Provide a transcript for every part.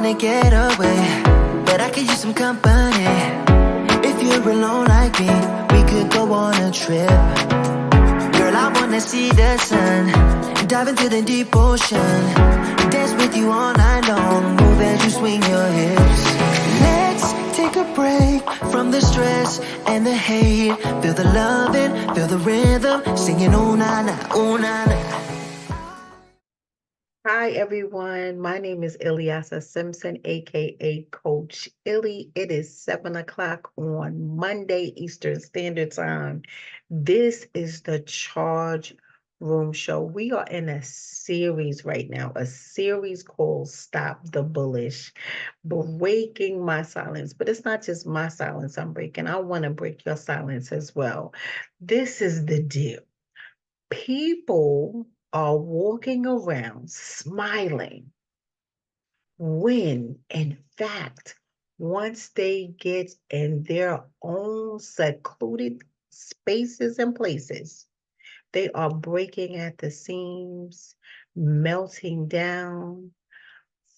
wanna get away, but I could use some company. If you're alone like me, we could go on a trip. Girl, I wanna see the sun, dive into the deep ocean, dance with you all night long, move as you swing your hips. Let's take a break from the stress and the hate. Feel the loving, feel the rhythm, singing ooh na na, ooh na na. Hi everyone, my name is Ilyasa Simpson, aka Coach Illy. It is 7 o'clock on Monday Eastern Standard Time. This is the Charge Room Show. We are in a series right now, a series called Stop the Bullish, breaking my silence. But it's not just my silence I'm breaking. I want to break your silence as well. This is the deal. People are walking around smiling when, in fact, once they get in their own secluded spaces and places, they are breaking at the seams, melting down,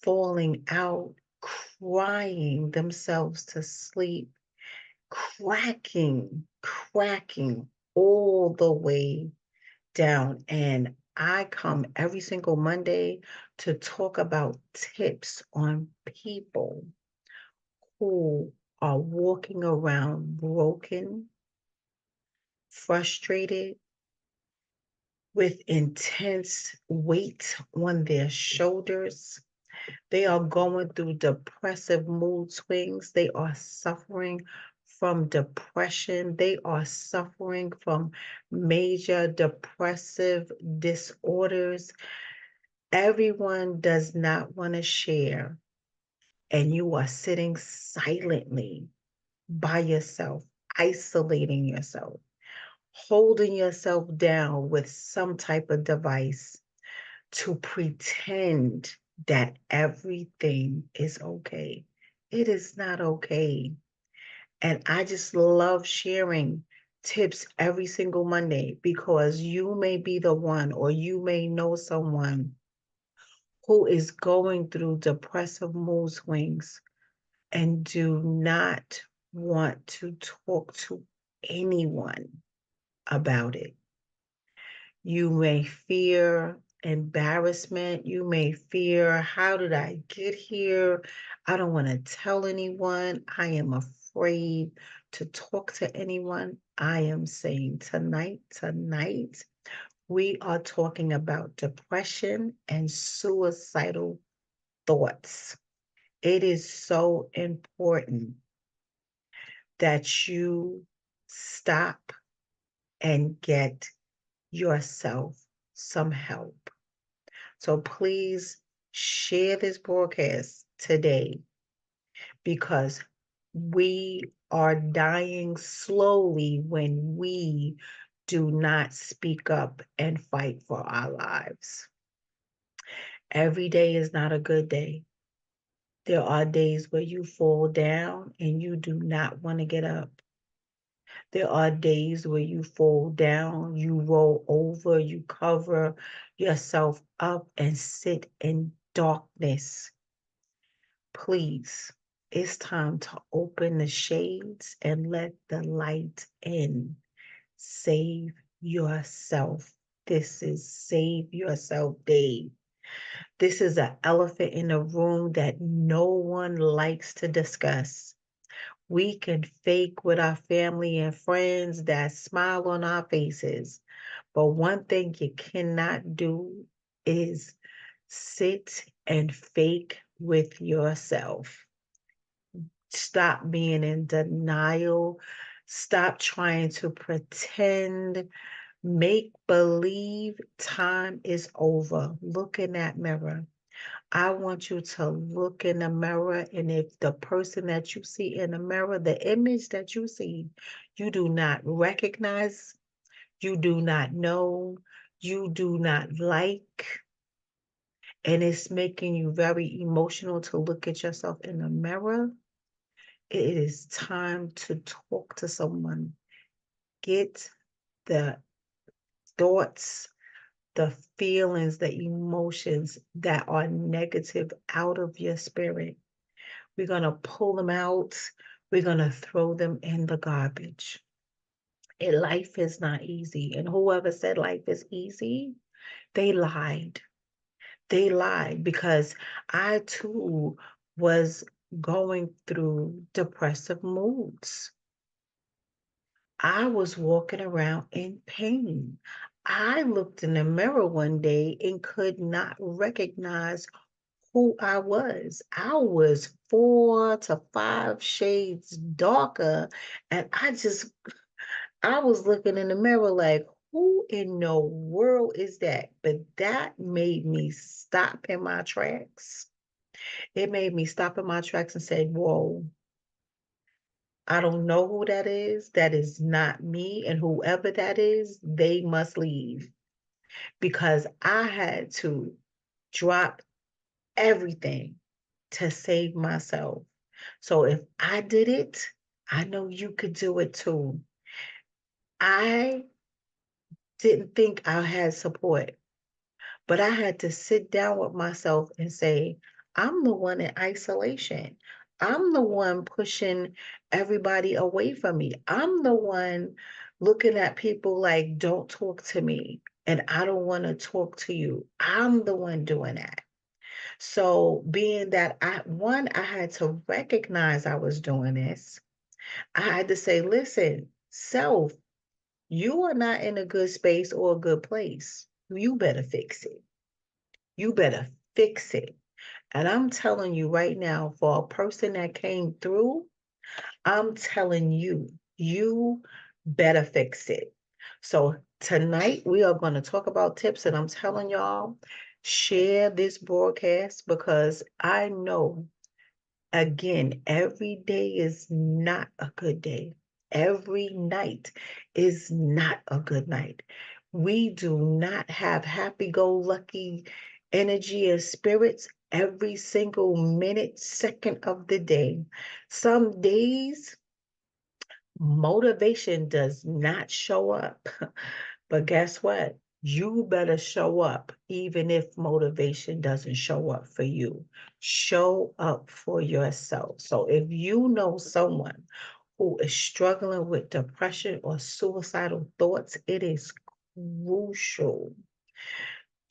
falling out, crying themselves to sleep, cracking all the way down. And I come every single Monday to talk about tips on people who are walking around broken, frustrated, with intense weight on their shoulders. They are going through depressive mood swings. They are suffering from depression. They are suffering from major depressive disorders. Everyone does not want to share, and you are sitting silently by yourself, isolating yourself, holding yourself down with some type of device to pretend that everything is okay. It is not okay. And I just love sharing tips every single Monday because you may be the one, or you may know someone who is going through depressive mood swings and do not want to talk to anyone about it. You may fear embarrassment. You may fear, how did I get here? I don't want to tell anyone. I am afraid to talk to anyone. I am saying tonight, we are talking about depression and suicidal thoughts. It is so important that you stop and get yourself some help. So please share this broadcast today because we are dying slowly when we do not speak up and fight for our lives. Every day is not a good day. There are days where you fall down and you do not want to get up. There are days where you fall down, you roll over, you cover yourself up and sit in darkness. Please, it's time to open the shades and let the light in. Save yourself. This is Save Yourself Day. This is an elephant in the room that no one likes to discuss. We can fake with our family and friends that smile on our faces. But one thing you cannot do is sit and fake with yourself. Stop being in denial. Stop trying to pretend. Make believe time is over. Look in that mirror. I want you to look in the mirror, and if the person that you see in the mirror, the image that you see, you do not recognize, you do not know, you do not like, and it's making you very emotional to look at yourself in the mirror, it is time to talk to someone. Get the thoughts the feelings, the emotions that are negative out of your spirit. We're going to pull them out. We're going to throw them in the garbage. And life is not easy. And whoever said life is easy, they lied. They lied because I too was going through depressive moods. I was walking around in pain. I looked in the mirror one day and could not recognize who I was. I was 4 to 5 shades darker, and I was looking in the mirror like, who in the world is that? But that made me stop in my tracks. It made me stop in my tracks and say, whoa, I don't know who that is. That is not me. And whoever that is, they must leave because I had to drop everything to save myself. So if I did it, I know you could do it too. I didn't think I had support, but I had to sit down with myself and say, I'm the one in isolation. I'm the one pushing everybody away from me. I'm the one looking at people like, don't talk to me. And I don't want to talk to you. I'm the one doing that. So being that I had to recognize I was doing this. I had to say, listen, self, you are not in a good space or a good place. You better fix it. You better fix it. And I'm telling you right now, for a person that came through, I'm telling you, you better fix it. So tonight we are going to talk about tips, and I'm telling y'all, share this broadcast because I know, again, every day is not a good day. Every night is not a good night. We do not have happy-go-lucky energy and spirits every single minute, second of the day. Some days, motivation does not show up. But guess what? You better show up even if motivation doesn't show up for you. Show up for yourself. So if you know someone who is struggling with depression or suicidal thoughts, it is crucial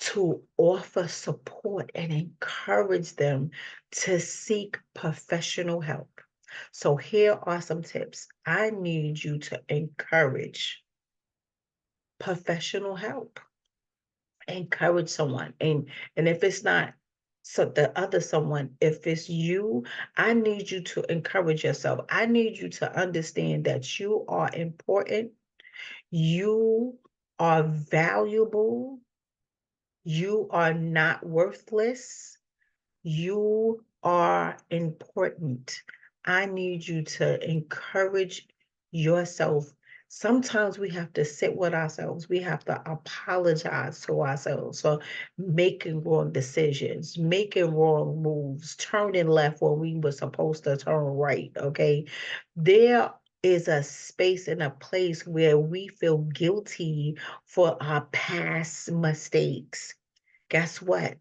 to offer support and encourage them to seek professional help. So here are some tips. I need you to encourage professional help. Encourage someone. And if it's not so the other someone, if it's you, I need you to encourage yourself. I need you to understand that you are important, you are valuable, you are not worthless, you are important. I need you to encourage yourself. Sometimes we have to sit with ourselves. We have to apologize to ourselves for making wrong decisions, making wrong moves, turning left when we were supposed to turn right. Okay. There is a space and a place where we feel guilty for our past mistakes. Guess what?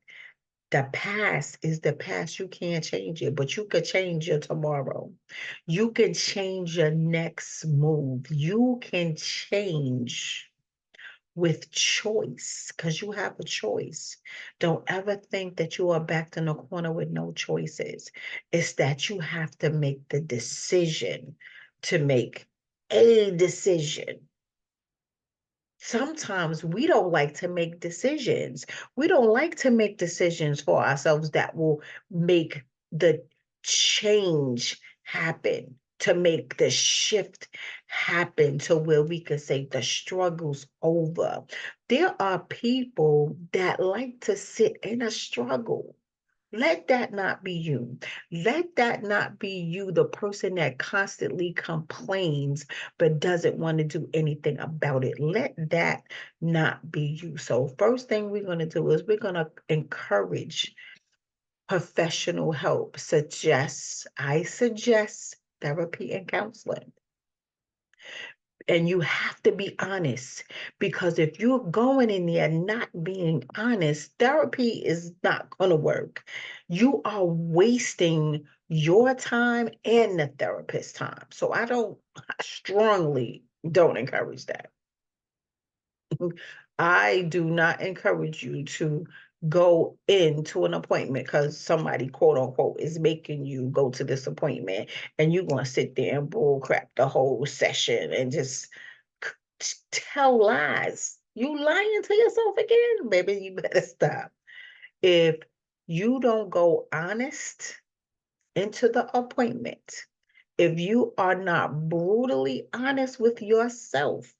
The past is the past. You can't change it, but you could change your tomorrow. You can change your next move. You can change with choice because you have a choice. Don't ever think that you are backed in a corner with no choices. It's that you have to make the decision to make a decision. Sometimes we don't like to make decisions. We don't like to make decisions for ourselves that will make the change happen, to make the shift happen to where we could say the struggle's over. There are people that like to sit in a struggle. Let that not be you. Let that not be you, the person that constantly complains but doesn't want to do anything about it. Let that not be you. So, first thing we're going to do is we're going to encourage professional help. I suggest therapy and counseling. And you have to be honest, because if you're going in there not being honest, therapy is not going to work. You are wasting your time and the therapist's time. So I strongly don't encourage that. I do not encourage you to go into an appointment because somebody, quote unquote, is making you go to this appointment, and you're going to sit there and bull crap the whole session and just tell lies. You lying to yourself again? Baby, you better stop. If you don't go honest into the appointment, if you are not brutally honest with yourself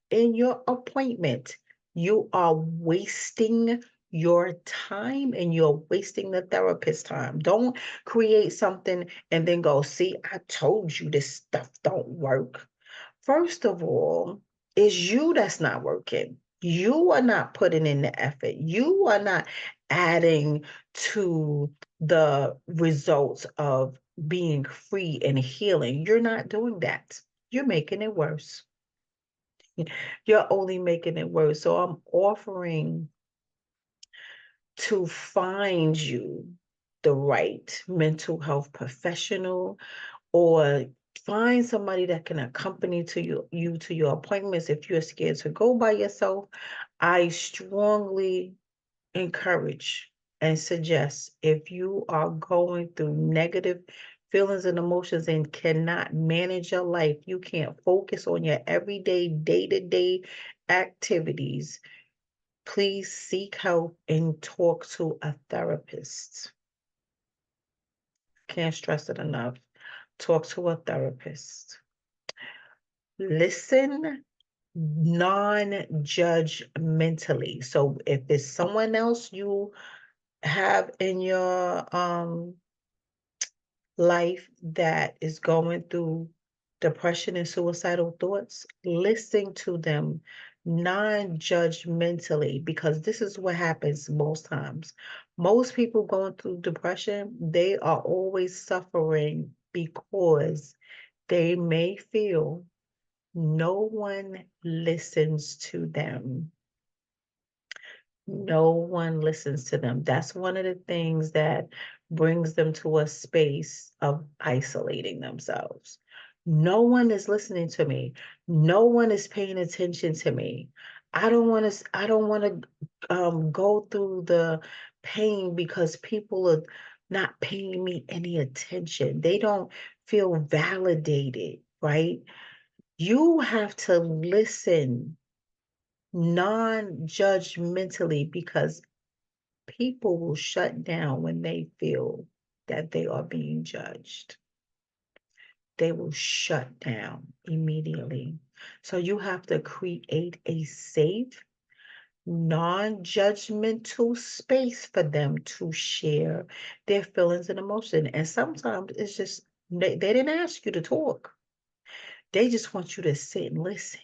in your appointment, you are wasting your time and you're wasting the therapist's time. Don't create something and then go, see, I told you this stuff don't work. First of all, it's you that's not working. You are not putting in the effort. You are not adding to the results of being free and healing. You're not doing that. You're making it worse. You're only making it worse. So I'm offering to find you the right mental health professional, or find somebody that can accompany you to your appointments. If you're scared to go by yourself, I strongly encourage and suggest, if you are going through negative feelings and emotions and cannot manage your life, you can't focus on your everyday, day-to-day activities, please seek help and talk to a therapist. Can't stress it enough. Talk to a therapist. Listen non-judgmentally. So if it's someone else you have in your life that is going through depression and suicidal thoughts, listen to them non-judgmentally, because this is what happens most times. Most people going through depression, they are always suffering because they may feel no one listens to them. No one listens to them. That's one of the things that brings them to a space of isolating themselves. No one is listening to me. No one is paying attention to me. I don't want to go through the pain because people are not paying me any attention. They don't feel validated, right? You have to listen non-judgmentally, because people will shut down when they feel that they are being judged. They will shut down immediately. So you have to create a safe, non-judgmental space for them to share their feelings and emotion. And sometimes it's just, they didn't ask you to talk. They just want you to sit and listen.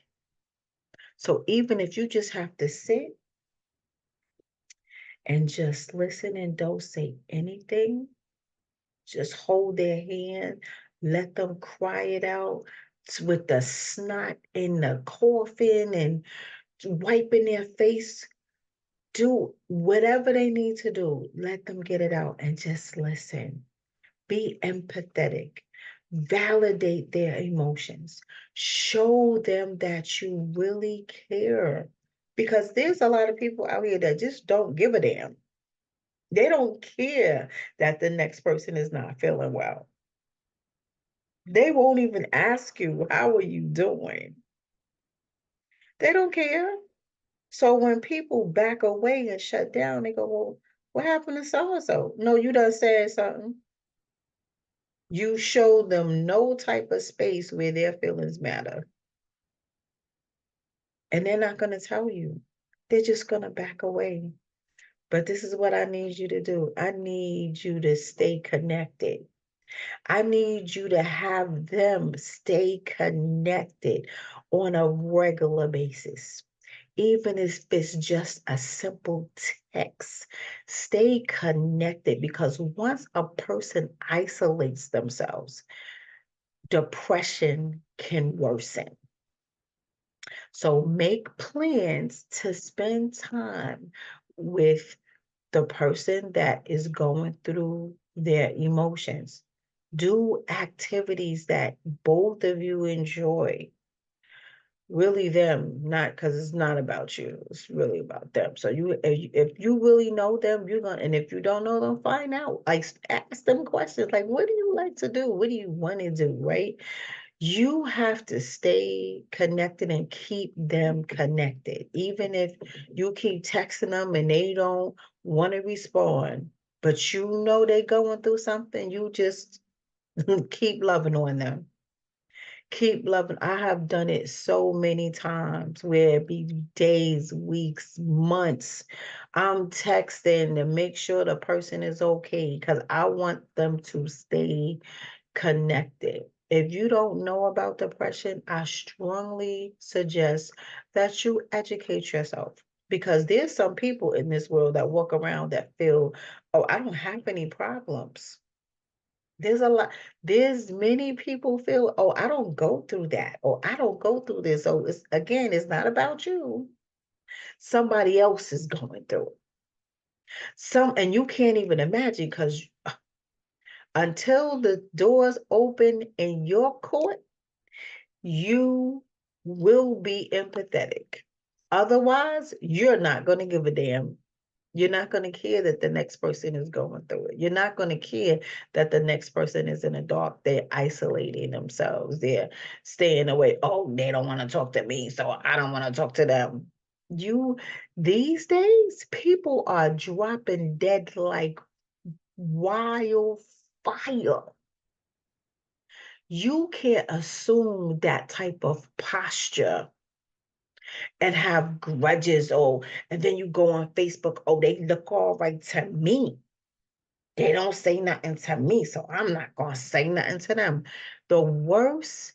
So even if you just have to sit and just listen and don't say anything, just hold their hand, let them cry it out with the snot and the coughing and wiping their face. Do whatever they need to do. Let them get it out and just listen. Be empathetic. Validate their emotions. Show them that you really care. Because there's a lot of people out here that just don't give a damn. They don't care that the next person is not feeling well. They won't even ask you, how are you doing? They don't care. So when people back away and shut down, they go, well, what happened to so-and-so? No, you done said something. You show them no type of space where their feelings matter. And they're not going to tell you. They're just going to back away. But this is what I need you to do. I need you to stay connected. I need you to have them stay connected on a regular basis. Even if it's just a simple text, stay connected, because once a person isolates themselves, depression can worsen. So make plans to spend time with the person that is going through their emotions. Do activities that both of you enjoy. Really them, not because it's not about you. It's really about them. So if you really know them, you're gonna, and if you don't know them, find out. Like ask them questions like, what do you like to do? What do you want to do? Right? You have to stay connected and keep them connected. Even if you keep texting them and they don't want to respond, but you know they're going through something, you just keep loving on them. Keep loving. I have done it so many times where it be days, weeks, months. I'm texting to make sure the person is okay because I want them to stay connected. If you don't know about depression, I strongly suggest that you educate yourself because there's some people in this world that walk around that feel, oh, I don't have any problems. There's a lot, there's many people feel, oh, I don't go through that, or I don't go through this. So it's again, it's not about you. Somebody else is going through it. And you can't even imagine because until the doors open in your court, you will be empathetic. Otherwise, you're not going to give a damn. You're not going to care that the next person is going through it. You're not going to care that the next person is in the dark. They're isolating themselves. They're staying away. Oh, they don't want to talk to me, so I don't want to talk to them. These days, people are dropping dead like wildfire. You can't assume that type of posture and have grudges. Oh, and then you go on Facebook. Oh, they look all right to me. They don't say nothing to me, so I'm not going to say nothing to them. The worst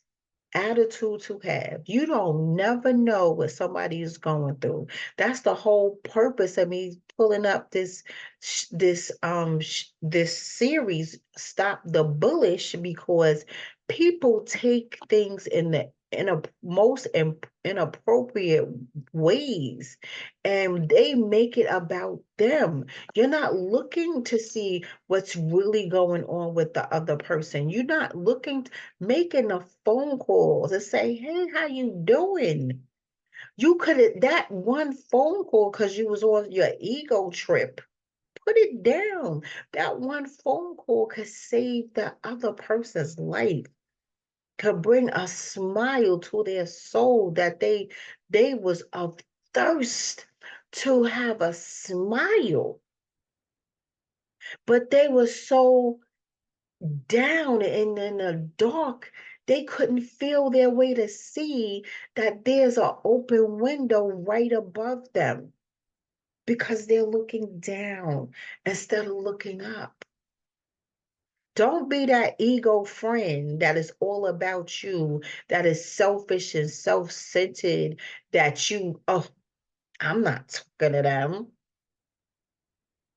attitude to have. You don't never know what somebody is going through. That's the whole purpose of me pulling up this series, Stop the Bullish, because people take things in a most inappropriate ways and they make it about them. You're not looking to see what's really going on with the other person. You're not looking making a phone call to say, hey, how you doing? You could have that one phone call because you was on your ego trip. Put it down. That one phone call could save the other person's life, could bring a smile to their soul that they was of thirst to have a smile. But they were so down and in the dark, they couldn't feel their way to see that there's an open window right above them because they're looking down instead of looking up. Don't be that ego friend that is all about you, that is selfish and self-centered, that oh, I'm not talking to them.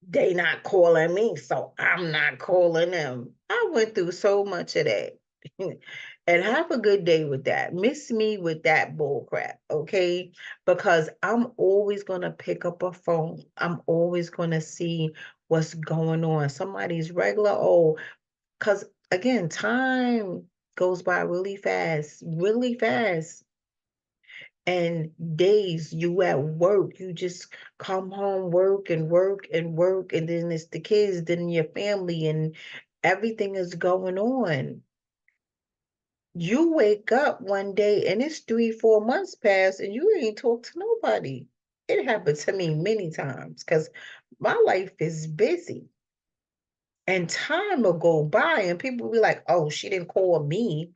They not calling me, so I'm not calling them. I went through so much of that. And have a good day with that. Miss me with that bull crap, okay? Because I'm always gonna pick up a phone. I'm always gonna see what's going on. Somebody's regular, oh, because again, time goes by really fast, really fast. And days you at work, you just come home, work and work and work, and then it's the kids, then your family, and everything is going on. You wake up one day and it's 3, 4 months past and you ain't talked to nobody. It happened to me many times because my life is busy. And time will go by and people will be like, oh, she didn't call me.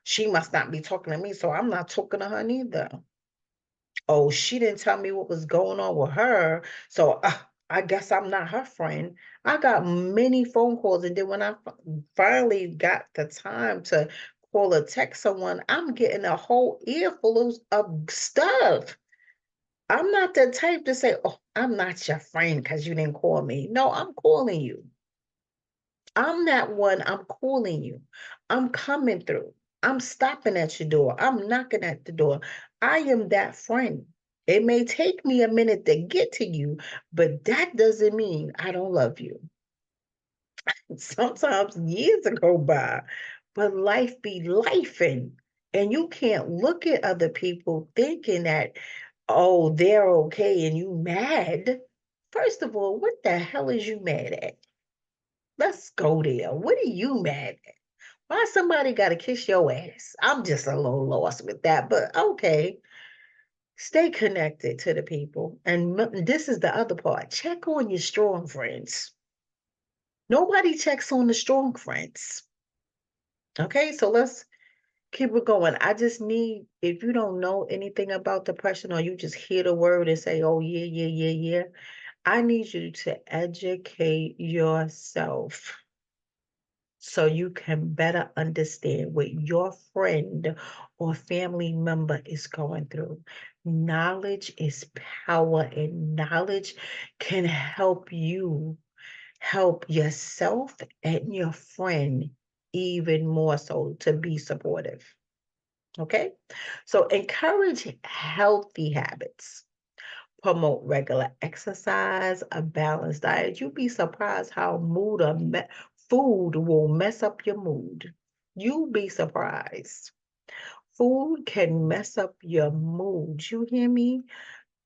She must not be talking to me, so I'm not talking to her neither. Oh, she didn't tell me what was going on with her, so I guess I'm not her friend. I got many phone calls, and then when I finally got the time to call or text someone, I'm getting a whole earful of stuff. I'm not the type to say, oh, I'm not your friend because you didn't call me. No, I'm calling you. I'm that one. I'm calling you. I'm coming through. I'm stopping at your door. I'm knocking at the door. I am that friend. It may take me a minute to get to you, but that doesn't mean I don't love you. Sometimes years go by, but life be lifing. And you can't look at other people thinking that, oh, they're okay and you mad. First of all, what the hell is you mad at? Let's go there. What are you mad at? Why somebody got to kiss your ass? I'm just a little lost with that, but okay. Stay connected to the people. And this is the other part. Check on your strong friends. Nobody checks on the strong friends. Okay, so let's keep it going. I just need, if you don't know anything about depression or you just hear the word and say, oh, yeah, yeah, yeah, yeah, I need you to educate yourself so you can better understand what your friend or family member is going through. Knowledge is power, and knowledge can help you help yourself and your friend even more so to be supportive. Okay? So encourage healthy habits. Promote regular exercise, a balanced diet. You'd be surprised how food will mess up your mood. You'll be surprised. Food can mess up your mood. You hear me?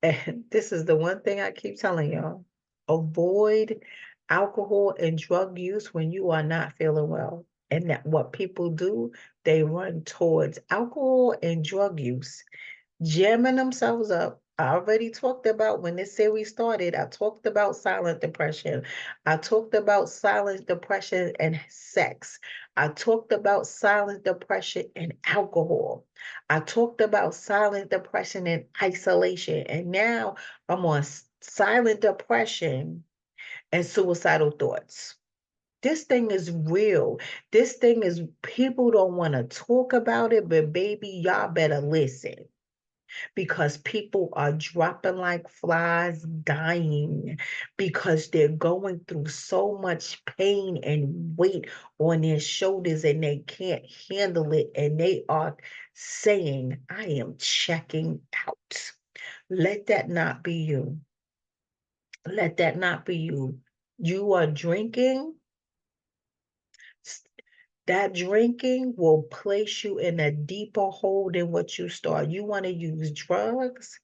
And this is the one thing I keep telling y'all. Avoid alcohol and drug use when you are not feeling well. And that what people do, they run towards alcohol and drug use, jamming themselves up. I already talked about when this series started, I talked about silent depression. I talked about silent depression and sex. I talked about silent depression and alcohol. I talked about silent depression and isolation. And now I'm on silent depression and suicidal thoughts. This thing is real. This thing is, people don't want to talk about it, but baby, y'all better listen because people are dropping like flies, dying because they're going through so much pain and weight on their shoulders and they can't handle it. And they are saying, I am checking out. Let that not be you. Let that not be you. You are drinking. That drinking will place you in a deeper hole than what you start. You want to use drugs?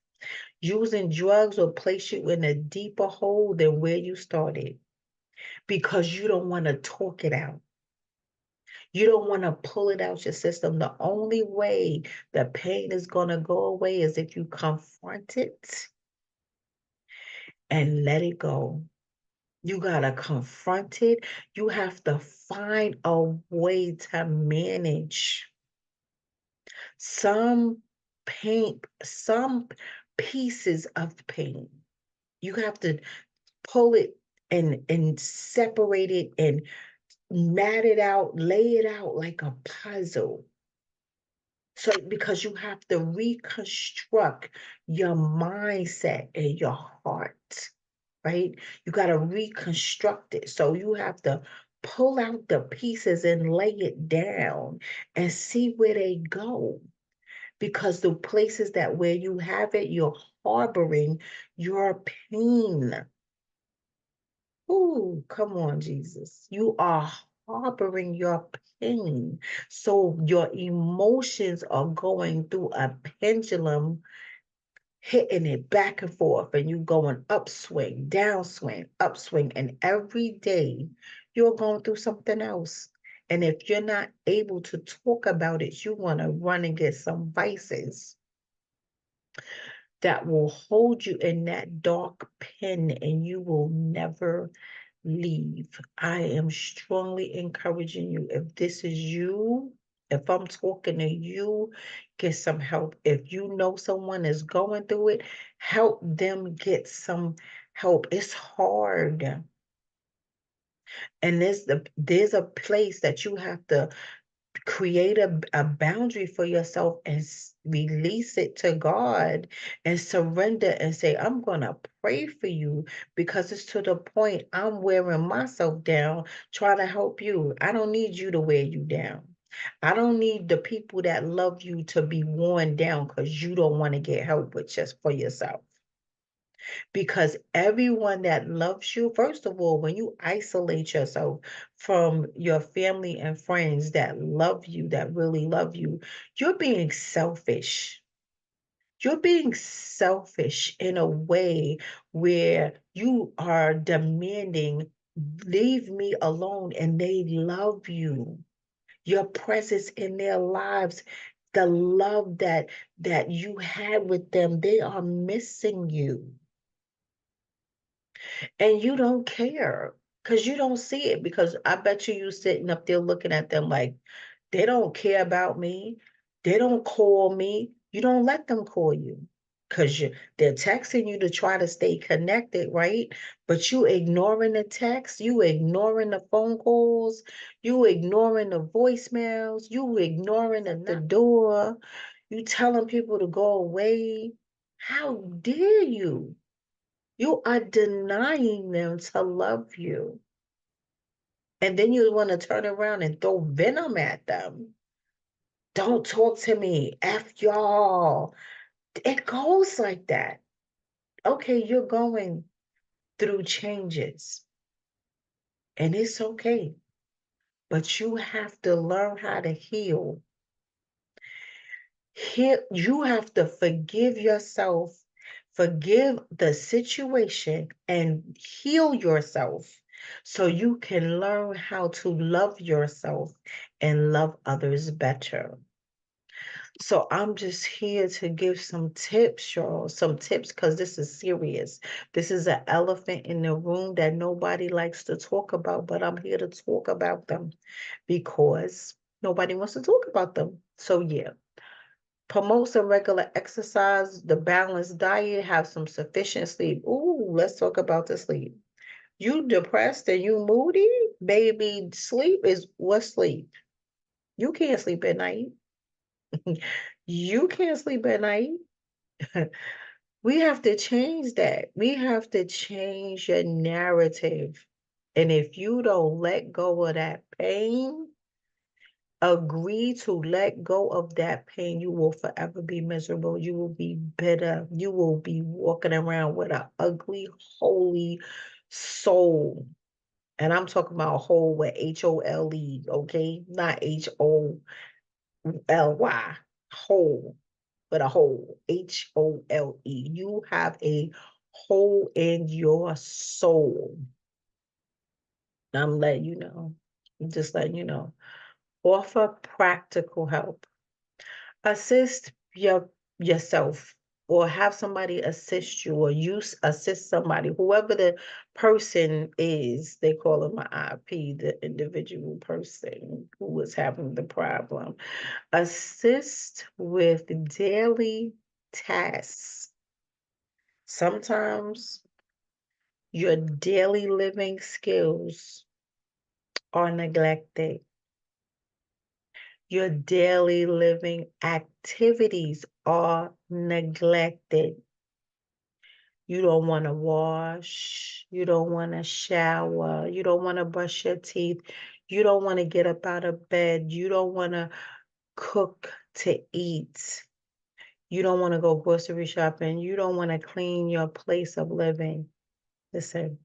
Using drugs will place you in a deeper hole than where you started because you don't want to talk it out. You don't want to pull it out your system. The only way the pain is going to go away is if you confront it and let it go. You got to confront it. You have to find a way to manage some pain, some pieces of pain. You have to pull it and separate it and mat it out, lay it out like a puzzle. So because you have to reconstruct your mindset and your heart, right? You got to reconstruct it. So you have to pull out the pieces and lay it down and see where they go. Because the places that where you have it, you're harboring your pain. Ooh, come on, Jesus. You are harboring your pain. So your emotions are going through a pendulum, hitting it back and forth, and you going upswing, downswing, upswing. And every day you're going through something else. And if you're not able to talk about it, you want to run and get some vices that will hold you in that dark pen and you will never leave. I am strongly encouraging you. If this is you, if I'm talking to you, get some help. If you know someone is going through it, help them get some help. It's hard. And there's a place that you have to create a boundary for yourself and release it to God and surrender and say, I'm going to pray for you because it's to the point I'm wearing myself down trying to help you. I don't need you to wear you down. I don't need the people that love you to be worn down because you don't want to get help with just for yourself. Because everyone that loves you, first of all, when you isolate yourself from your family and friends that love you, that really love you, you're being selfish. You're being selfish in a way where you are demanding, leave me alone, and they love you. Your presence in their lives, the love that you had with them, they are missing you. And you don't care because you don't see it, because I bet you sitting up there looking at them like they don't care about me. They don't call me. You don't let them call you because they're texting you to try to stay connected, right? But you ignoring the text, you ignoring the phone calls, you ignoring the voicemails, you ignoring at the door, you telling people to go away. How dare you? You are denying them to love you. And then you want to turn around and throw venom at them. Don't talk to me. F y'all. It goes like that. Okay, you're going through changes, and it's okay. But you have to learn how to heal. You have to forgive yourself, forgive the situation, and heal yourself so you can learn how to love yourself and love others better. So I'm just here to give some tips, y'all, some tips, because this is serious. This is an elephant in the room that nobody likes to talk about, but I'm here to talk about them because nobody wants to talk about them. So yeah. Promote some regular exercise, the balanced diet, have some sufficient sleep. Ooh, let's talk about the sleep. You depressed and you moody, baby, sleep is what sleep? You can't sleep at night. You can't sleep at night. We have to change that. We have to change your narrative. And if you don't let go of that pain, agree to let go of that pain, you will forever be miserable. You will be bitter. You will be walking around with an ugly, holy soul. And I'm talking about whole with HOLE, okay? Not HOLY. Whole with a hole. HOLE. You have a hole in your soul. I'm letting you know. I'm just letting you know. Offer practical help. Assist yourself, or have somebody assist you, or you assist somebody, whoever the person is. They call them an IP, the individual person who is having the problem. Assist with daily tasks. Sometimes your daily living skills are neglected. Your daily living activities are neglected. You don't want to wash. You don't want to shower. You don't want to brush your teeth. You don't want to get up out of bed. You don't want to cook to eat. You don't want to go grocery shopping. You don't want to clean your place of living. Listen,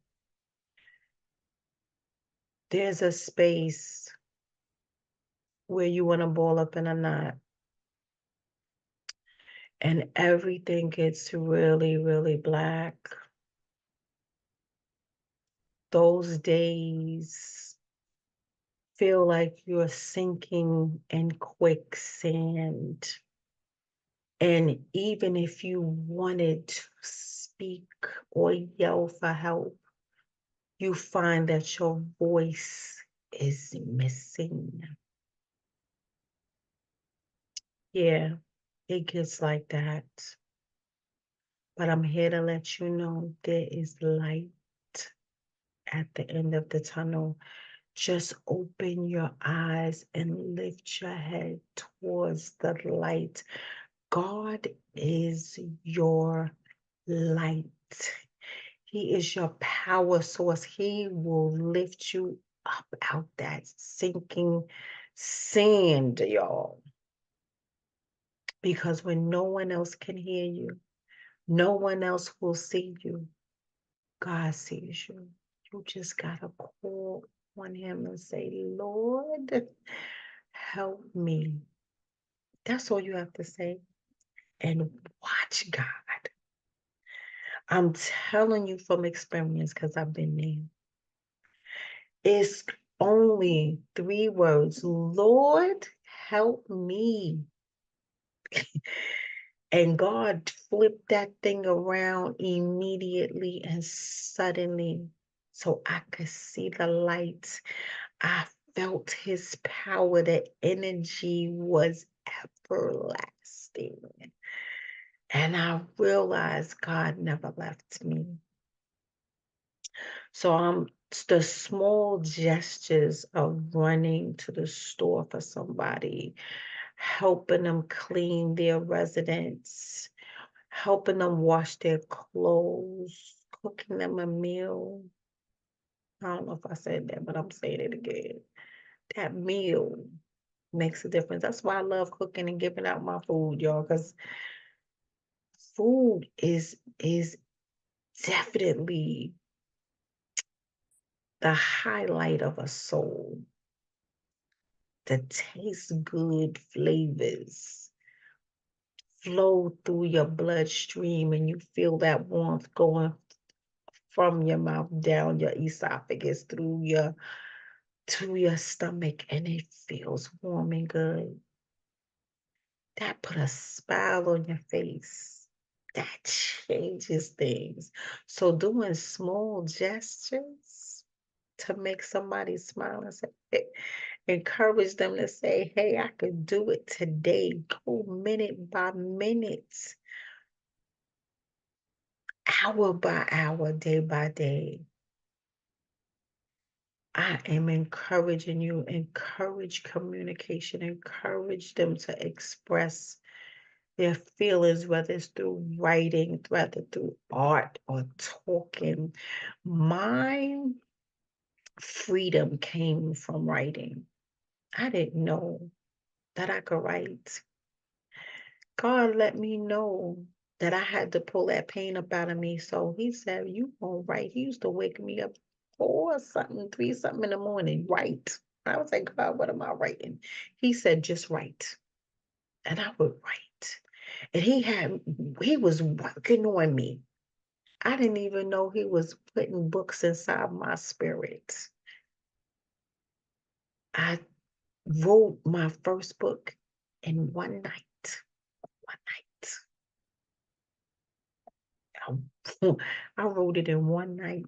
there's a space where you want to ball up in a knot, and everything gets really, really black. Those days feel like you're sinking in quicksand. And even if you wanted to speak or yell for help, you find that your voice is missing. Yeah, it gets like that. But I'm here to let you know there is light at the end of the tunnel. Just open your eyes and lift your head towards the light. God is your light. He is your power source. He will lift you up out that sinking Sand, y'all. Because when no one else can hear you, no one else will see you, God sees you. You just gotta call on him and say, Lord, help me. That's all you have to say. And watch God. I'm telling you from experience, because I've been there. It's only 3 words. Lord, help me. And God flipped that thing around immediately and suddenly, so I could see the light. I felt his power. The energy was everlasting. And I realized God never left me. So the small gestures of running to the store for somebody, helping them clean their residence, helping them wash their clothes, cooking them a meal. I don't know if I said that, but I'm saying it again. That meal makes a difference. That's why I love cooking and giving out my food, y'all, because food is definitely the highlight of a soul. The taste good flavors flow through your bloodstream and you feel that warmth going from your mouth down your esophagus through your to your stomach, and it feels warm and good. That put a smile on your face. That changes things. So doing small gestures to make somebody smile and say, encourage them to say, hey, I could do it today. Go minute by minute, hour by hour, day by day. I am encouraging you, encourage communication, encourage them to express their feelings, whether it's through writing, whether through art or talking. My freedom came from writing. I didn't know that I could write. God let me know that I had to pull that pain up out of me. So he said, you gonna write. He used to wake me up 4 something, 3 something in the morning, write. I was like, God, what am I writing? He said, just write. And I would write. And he was working on me. I didn't even know he was putting books inside my spirit. I wrote my first book in one night. One night. I wrote it in one night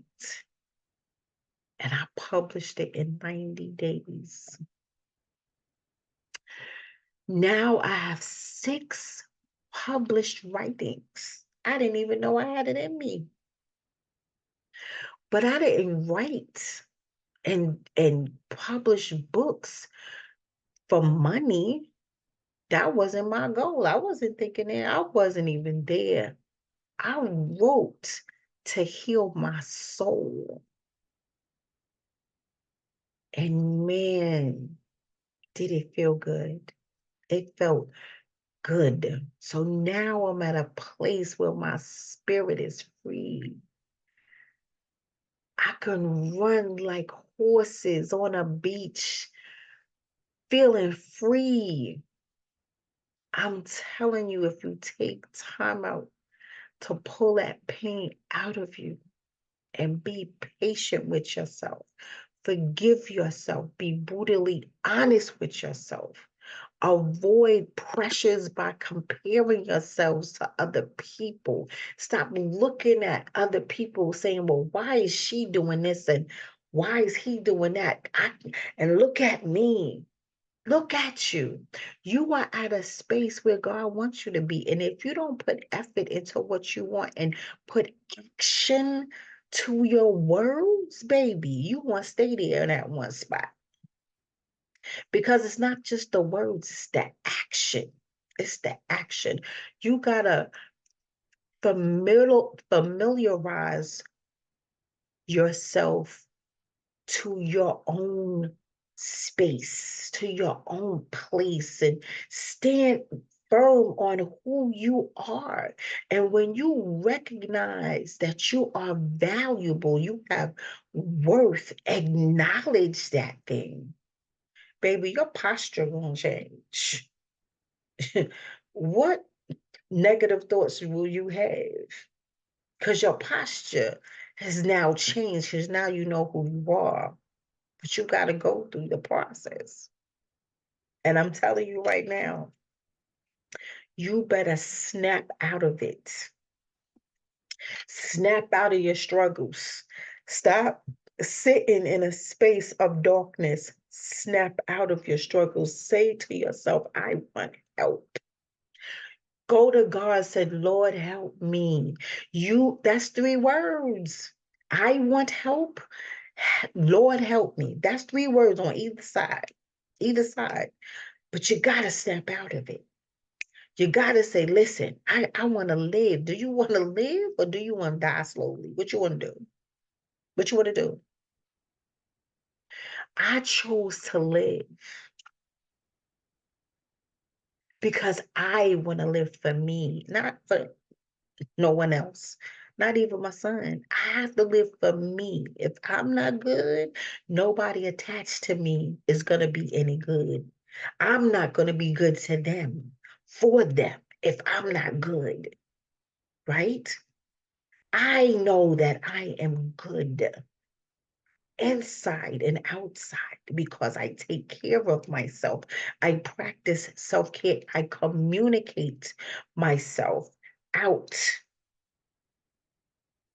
and I published it in 90 days. Now I have 6 published writings. I didn't even know I had it in me. But I didn't write and publish books for money. That wasn't my goal. I wasn't thinking that. I wasn't even there. I wrote to heal my soul. And man, did it feel good. It felt good. So now I'm at a place where my spirit is free. I can run like horses on a beach, feeling free. I'm telling you, if you take time out to pull that pain out of you and be patient with yourself, forgive yourself, be brutally honest with yourself, avoid pressures by comparing yourselves to other people. Stop looking at other people saying, well, why is she doing this and why is he doing that? And look at me. Look at you. You are at a space where God wants you to be. And if you don't put effort into what you want and put action to your words, baby, you want to stay there in that one spot. Because it's not just the words, it's the action. It's the action. You got to familiarize yourself to your own space, to your own place, and stand firm on who you are. And when you recognize that you are valuable, you have worth, acknowledge that thing, baby, your posture won't change. What negative thoughts will you have? Because your posture has now changed, because now you know who you are. But you got to go through the process. And I'm telling you right now, you better snap out of it. Snap out of your struggles. Stop sitting in a space of darkness. Snap out of your struggles. Say to yourself, I want help. Go to God, said, Lord, help me. That's 3 words. I want help. Lord, help me. That's 3 words on either side. Either side. But you got to snap out of it. You got to say, listen, I want to live. Do you want to live or do you want to die slowly? What you want to do? What you want to do? I chose to live because I want to live for me, not for no one else, not even my son. I have to live for me. If I'm not good, nobody attached to me is going to be any good. I'm not going to be good to them, for them, if I'm not good, right? I know that I am good inside and outside because I take care of myself. I practice self-care. I communicate myself out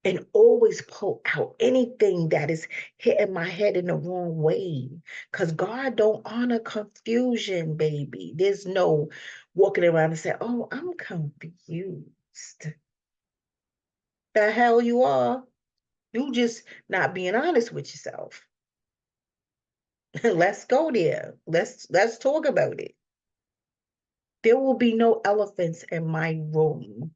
and always pull out anything that is hitting my head in the wrong way. Because God don't honor confusion, baby. There's no walking around and saying, oh, I'm confused. The hell you are. You just not being honest with yourself. Let's go there. Let's talk about it. There will be no elephants in my room.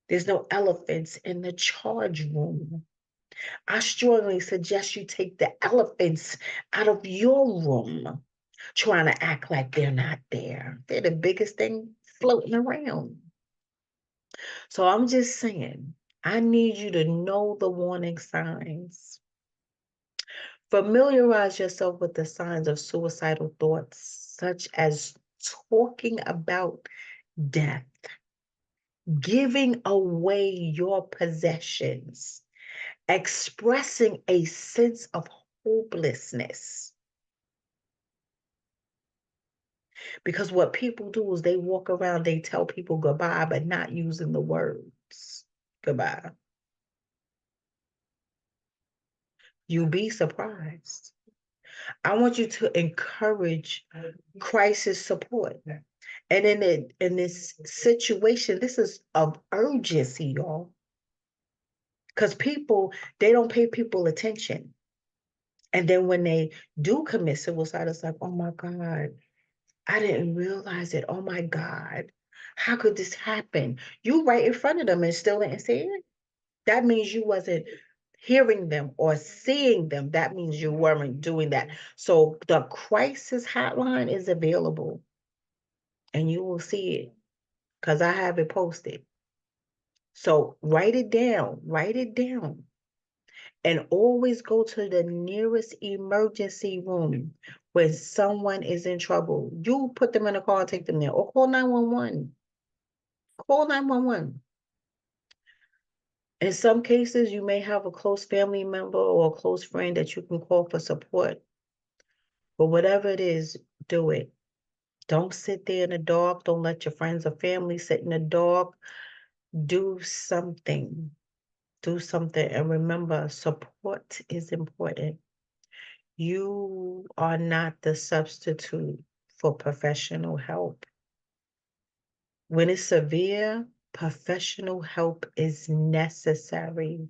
There's no elephants in the charge room. I strongly suggest you take the elephants out of your room, trying to act like they're not there. They're the biggest thing floating around. So I'm just saying, I need you to know the warning signs. Familiarize yourself with the signs of suicidal thoughts, such as talking about death, giving away your possessions, expressing a sense of hopelessness. Because what people do is they walk around, they tell people goodbye, but not using the words goodbye. You'll be surprised. I want you to encourage crisis support. And in this situation, this is of urgency, y'all. Because people, they don't pay people attention. And then when they do commit suicide, it's like, oh my God, I didn't realize it. Oh my God, how could this happen? You right in front of them and still didn't see it. That means you wasn't hearing them or seeing them. That means you weren't doing that. So the crisis hotline is available and you will see it because I have it posted. So write it down, and always go to the nearest emergency room when someone is in trouble. You put them in a car and take them there, or call 911. Call 911. In some cases, you may have a close family member or a close friend that you can call for support. But whatever it is, do it. Don't sit there in the dark. Don't let your friends or family sit in the dark. Do something. Do something. And remember, support is important. You are not the substitute for professional help. When it's severe, professional help is necessary.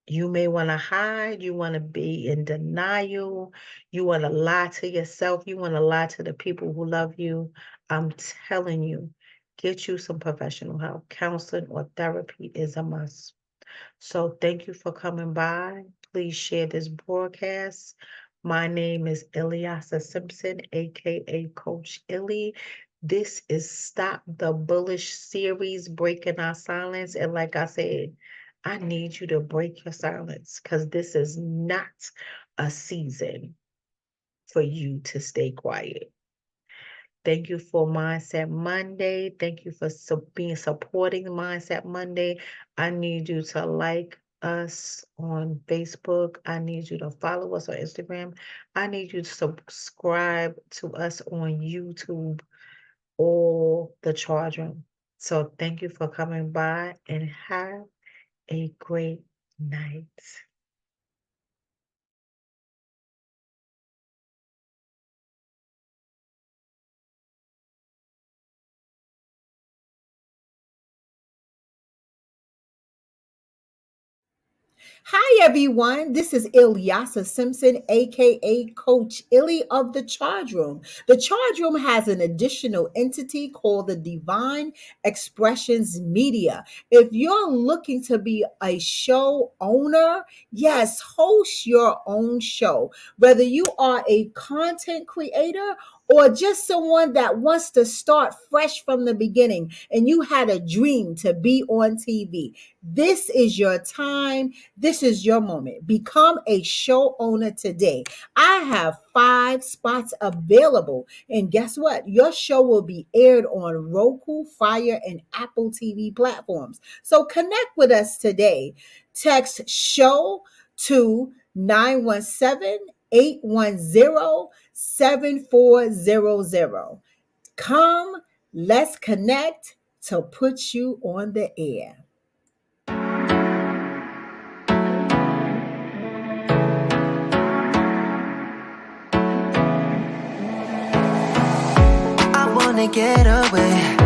You may want to hide, you want to be in denial, you want to lie to yourself, you want to lie to the people who love you. I'm telling you, get you some professional help. Counseling or therapy is a must. So thank you for coming by. Please share this broadcast. My name is Ilyasa Simpson, aka Coach Illy. This is Stop the Bullish series, Breaking Our Silence. And like I said, I need you to break your silence because this is not a season for you to stay quiet. Thank you for Mindset Monday. Thank you for being supporting Mindset Monday. I need you to like us on Facebook. I need you to follow us on Instagram. I need you to subscribe to us on YouTube or the charge room. So thank you for coming by and have a great night. Hi, everyone. This is Ilyasa Simpson, aka Coach Illy of the Charge Room. The Charge Room has an additional entity called the Divine Expressions Media. If you're looking to be a show owner, yes, host your own show. Whether you are a content creator or just someone that wants to start fresh from the beginning and you had a dream to be on TV, this is your time. This is your moment. Become a show owner today. I have 5 spots available. And guess what? Your show will be aired on Roku, Fire, and Apple TV platforms. So connect with us today. Text show to 917-810-7400. Come, let's connect to put you on the air. I wanna get away